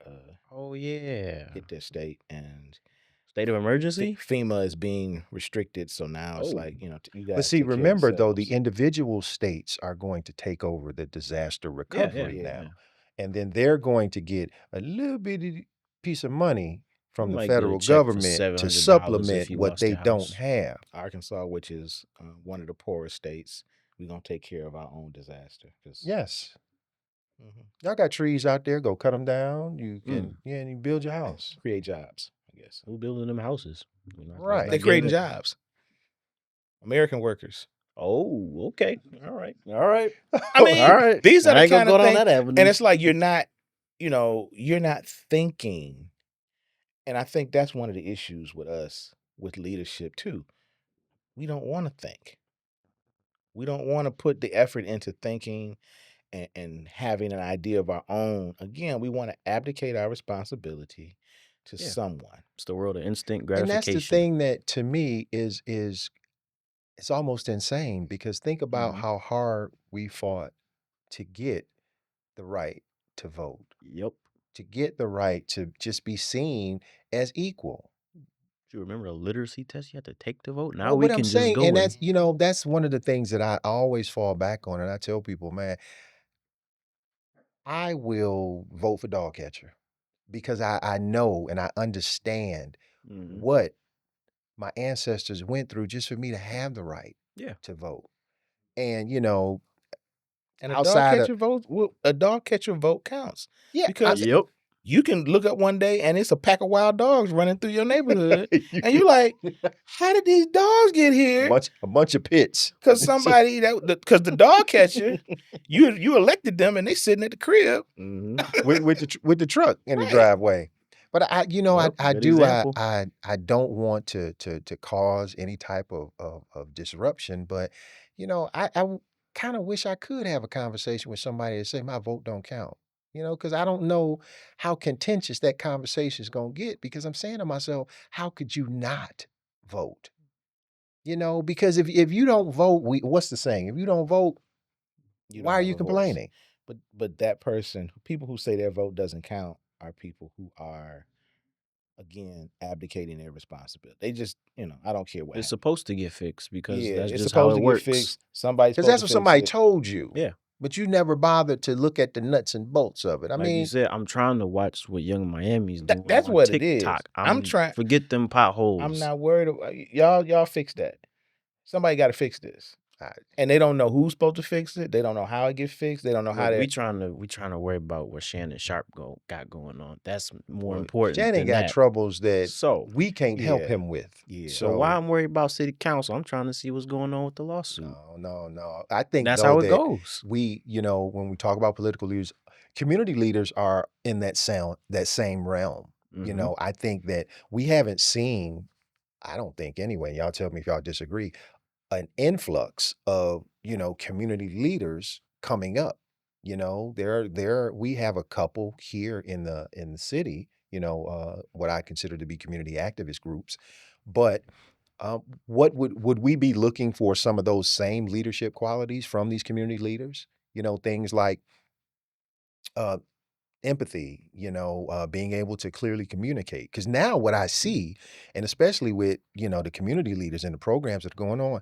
Oh yeah. hit their state, and State of emergency? FEMA is being restricted. So now it's Oh. like, you guys. But see, take care of remember though, the yourselves. individual states are going to take over the disaster recovery yeah. now, and then they're going to get a little bitty piece of money from You the might get a federal check for government to $700 supplement if you what lost they your don't house. have. Arkansas, which is one of the poorest states, we're gonna take care of our own disaster. Yes, Mhm. y'all got trees out there. Go cut them down. You can, and you build your house. Create jobs, I guess. Who building them houses? Let's Right. not They're get creating into- jobs. American workers. Oh, okay. All right. I mean, All right. these are I the ain't gonna kind go of down things. that avenue. And it's like you're not thinking. And I think that's one of the issues with us, with leadership too. We don't want to think. We don't want to put the effort into thinking and having an idea of our own. Again, we want to abdicate our responsibility to Yeah. someone. It's the world of instant And gratification. that's the thing that to me is it's almost insane, because think about Mhm. how hard we fought to get the right to vote, Yep. to get the right to just be seen as equal. Do you remember the literacy test you had to take to vote? Now Well, we what can I'm just saying, go and in. that's one of the things that I always fall back on, and I tell people, man, I will vote for dog catcher, because I know and I understand Mhm. what my ancestors went through just for me to have the right Yeah. to vote. And And a outside dog of catcher vote counts. yeah, Because Yep. you can look up one day and it's a pack of wild dogs running through your neighborhood, and you're like, how did these dogs get here? a bunch of pits. Because because the dog catcher, you elected them and they sitting at the crib. Mhm. with the truck in the Right. driveway. But I Yep, I good do example. I don't want to cause any type of disruption, but I kind of wish I could have a conversation with somebody to say my vote don't count. Because I don't know how contentious that conversation is going to get, because I'm saying to myself, how could you not vote? Because if you don't vote, what's the saying? If you don't vote, You don't why are have you a voice. complaining? But that person, people who say their vote doesn't count, are people who are, again, abdicating their responsibility. They just, I don't care what. It's happens. supposed to get fixed because Yeah, that's it's just how supposed it to works. get fixed. Somebody's Because supposed that's to what fix somebody it. told you. Yeah. But you never bothered to look at the nuts and bolts of it. I Like you mean, said, I'm trying to watch what Young Miami's doing. That's on what it is. TikTok. I'm trying. Forget them potholes. I'm not worried. Y'all fix that. Somebody got to fix this. I- And they don't know who's supposed to fix it. They don't know how it gets fixed. They don't know how Look, to. we trying to worry about what Shannon Sharp got going on. That's more Well, important. Shannon than got that. troubles that So we can't help Yeah. him with. Yeah. so why I'm worried about city council? I'm trying to see what's going on with the lawsuit. No. I think That's though how it that goes. we, when we talk about political leaders, community leaders are in that same realm. Mhm. I think that we haven't seen I don't think anyway, y'all tell me if y'all disagree, an influx of, community leaders coming up. We have a couple here in the city, what I consider to be community activist groups. But what would we be looking for some of those same leadership qualities from these community leaders? Things like uh, empathy, being able to clearly communicate. Because now what I see, and especially with the community leaders and the programs that are going on,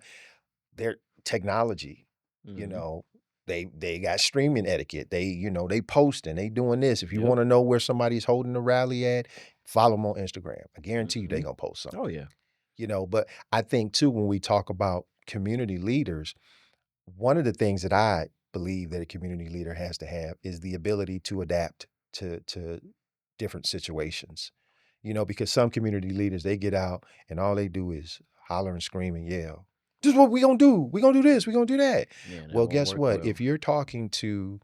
their technology, you Mhm. know, they got streaming etiquette. They posting, they doing this. If you Yep. want to know where somebody's holding the rally at, follow them on Instagram. I guarantee you they Mhm. gonna post something. Oh yeah. But I think too, when we talk about community leaders, one of the things that I believe that a community leader has to have is the ability to adapt to different situations. Because some community leaders, they get out and all they do is holler and scream and yell. This is what we gonna do. We gonna do this. We gonna do that. Yeah, that Well, won't guess work what? well. If you're talking to,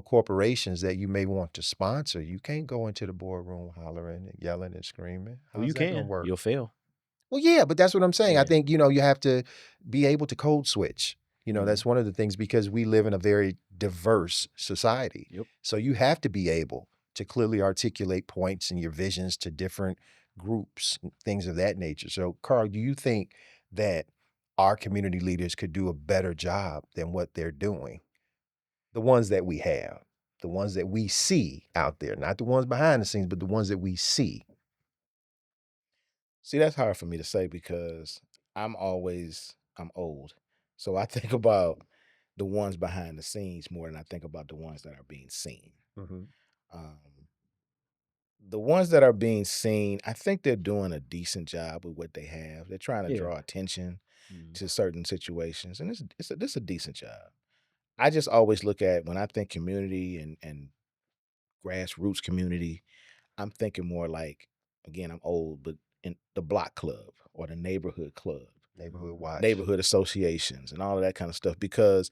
corporations that you may want to sponsor, you can't go into the boardroom hollering and yelling and screaming. Well, How's you that gonna can. work? You'll fail. Well, yeah, but that's what I'm saying. I Yeah. think, you have to be able to code switch. That's Mhm. one of the things because we live in a very diverse society. Yep. So you have to be able to clearly articulate points and your visions to different groups, and things of that nature. So, Carl, do you think that our community leaders could do a better job than what they're doing? The ones that we have, the ones that we see out there, not the ones behind the scenes, but the ones that we see. See, that's hard for me to say because I'm old. So I think about the ones behind the scenes more than I think about the ones that are being seen. Mhm. Um, the ones that are being seen, I think they're doing a decent job with what they have. They're trying to Yeah. draw attention Mhm. to certain situations, and this a decent job. I just always look at when I think community and grassroots community, I'm thinking more like, again, I'm old, but in the block club or the neighborhood club, Neighborhood watch. neighborhood associations, and all of that kind of stuff. Because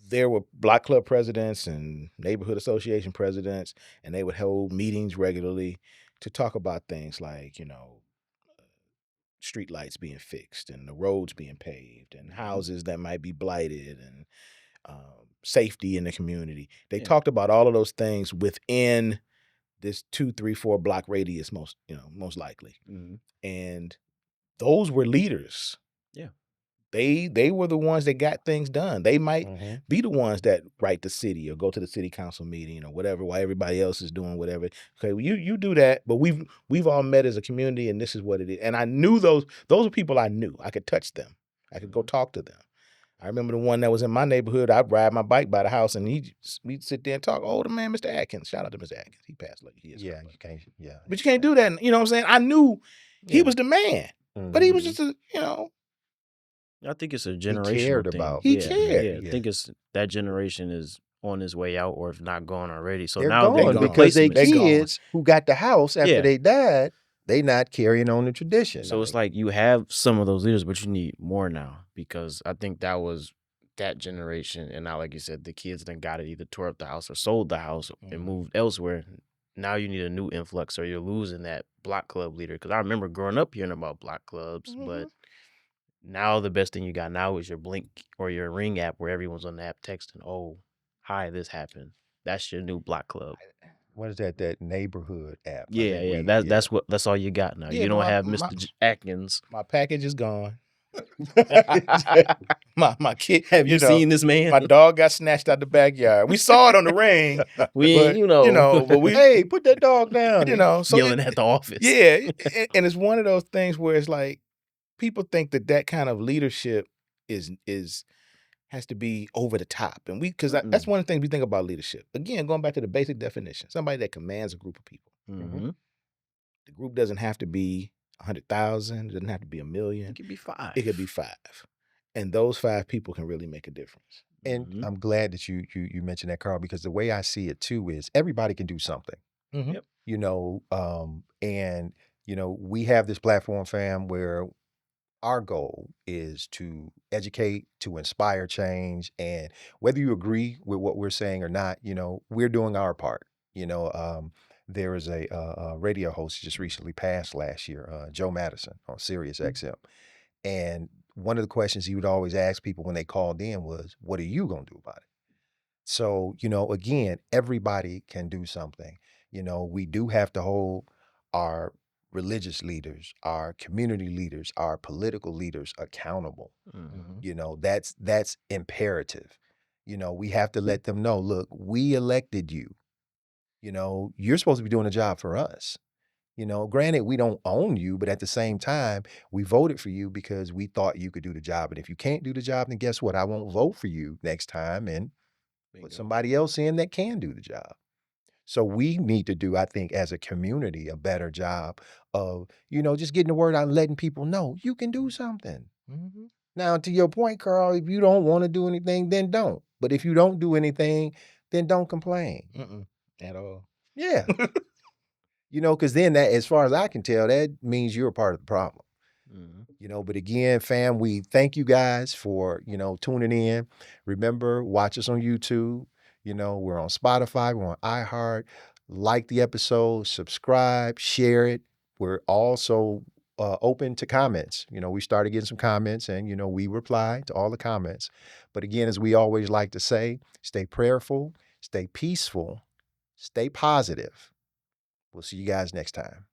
there were block club presidents and neighborhood association presidents, and they would hold meetings regularly to talk about things like, street lights being fixed and the roads being paved and houses that might be blighted and safety in the community. They Yeah. talked about all of those things within this 2, 3, 4 block radius, most likely. Mhm. And those were leaders. Yeah. They were the ones that got things done. They might Mhm. be the ones that write the city or go to the city council meeting or whatever while everybody else is doing whatever. Okay, well, you do that, but we've all met as a community and this is what it is. And I knew those are people I knew. I could touch them. I could go talk to them. I remember the one that was in my neighborhood. I'd ride my bike by the house and we'd sit there and talk. Oh, the man, Mr. Atkins. Shout out to Mr. Atkins. He passed like years ago. Yeah, you can't. Yeah. But you can't do that. You know what I'm saying? I knew he Yeah. was the man, but he was Mhm. just a, I think it's a He generational cared thing. about. He Yeah. cared. Yeah. I Yeah. think it's that generation is on his way out, or if not gone already. So They're now they're gone gone. because they replacing They it. gone. kids who got the house after Yeah. they died, they not carrying on the tradition. So it's like you have some of those leaders, but you need more now because I think that was that generation, and now, like you said, the kids then got it either tore up the house or sold the house and Mhm. moved elsewhere. Now you need a new influx, or you're losing that block club leader. Because I remember growing up hearing about block clubs, but now the best thing you got now is your Blink or your Ring app, where everyone's on the app texting, "Oh, hi, this happened." That's your new block club. What is that? That neighborhood app. I Yeah, think yeah. we. That's all you got now. Yeah, You but don't have Mr. Atkins. my package is gone. Yeah. My kid. Have you seen this man? My dog got snatched out the backyard. We saw it on the ring. We, but, but we, Hey, put that dog down. so yelling at the office. yeah, and it's one of those things where it's like people think that kind of leadership is has to be over the top, and because that's one of the things we think about leadership. Again, going back to the basic definition, somebody that commands a group of people. Mm-hmm. The group doesn't have to be 100,000. It doesn't have to be 1,000,000. It could be 5. It could be 5, and those 5 people can really make a difference. And Mhm. I'm glad that you mentioned that, Carl, because the way I see it too is everybody can do something. Mhm. Yep. And we have this platform, fam, where our goal is to educate, to inspire change, and whether you agree with what we're saying or not, we're doing our part. there is a radio host who just recently passed last year, Joe Madison on Sirius XM. And one of the questions he would always ask people when they called in was, what are you going to do about it? So, again, everybody can do something. We do have to hold our religious leaders, our community leaders, our political leaders accountable. Mhm. That's imperative. We have to let them know, look, we elected you. You're supposed to be doing a job for us. Granted, we don't own you, but at the same time, we voted for you because we thought you could do the job. And if you can't do the job, then guess what? I won't vote for you next time and Bingo. put somebody else in that can do the job. So we need to do, I think, as a community, a better job of, just getting the word out and letting people know you can do something. Mhm. Now, to your point, Carl, if you don't want to do anything, then don't. But if you don't do anything, then don't complain. Mm-mm. At all. Yeah. Because then that, as far as I can tell, that means you're a part of the problem. Mhm. But again, fam, we thank you guys for, tuning in. Remember, watch us on YouTube. We're on Spotify, we're on iHeart. Like the episode, subscribe, share it. We're also open to comments. We started getting some comments and, we reply to all the comments. But again, as we always like to say, stay prayerful, stay peaceful, stay positive. We'll see you guys next time.